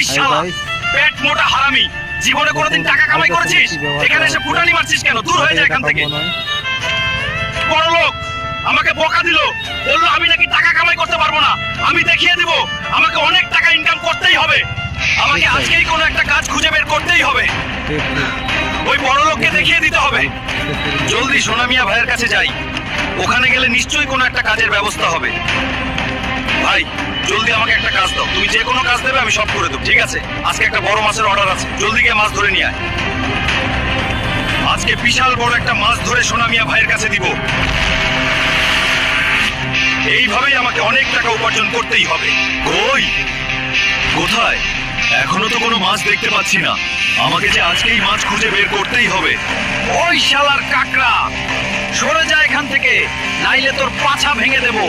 ওই শালা পেট মোটা হারামি, জীবনে কোনোদিন টাকা কামাই করেছিস? এখানে এসে ফুটানি মারছিস কেন? দূর হয়ে যায় এখান থেকে। বড় লোক আমাকে বোকা দিল, বললো আমি নাকি টাকা কামাই করতে পারবো না। আমি দেখিয়ে দিব আমাকে অনেক টাকা ইনকাম করতেই হবে। আমাকে আজকেই কোনো একটা কাজ খুঁজে বের করতেই হবে। ওই বড় লোককে দেখিয়ে দিতে হবে। জলদি সোনা মিয়া ভাইয়ের কাছে যাই, ওখানে গেলে নিশ্চয়ই কোনো একটা কাজের ব্যবস্থা হবে। ভাই জলদি আমাকে একটা কাজ দাও, তুমি যে কোনো কাজ দেবে আমি সব করে দেবো। ঠিক আছে, আজকে একটা বড় মাছের অর্ডার আছে, জলদি গিয়ে মাছ ধরে নিয়ে আয়। আজকে বিশাল বড় একটা মাছ ধরে সোনা মিয়া ভাইয়ের কাছে দিব। এইভাবেই আমাকে অনেক টাকা উপার্জন করতেই হবে। কই, কোথায়? এখনো তো কোনো মাছ দেখতে পাচ্ছি না। আমাকে যে আজকেই মাছ খুঁজে বের করতেই হবে। ওই শালার কাকড়া, সরে যা এখান থেকে, নাইলে তোর পাছা ভেঙে দেবো।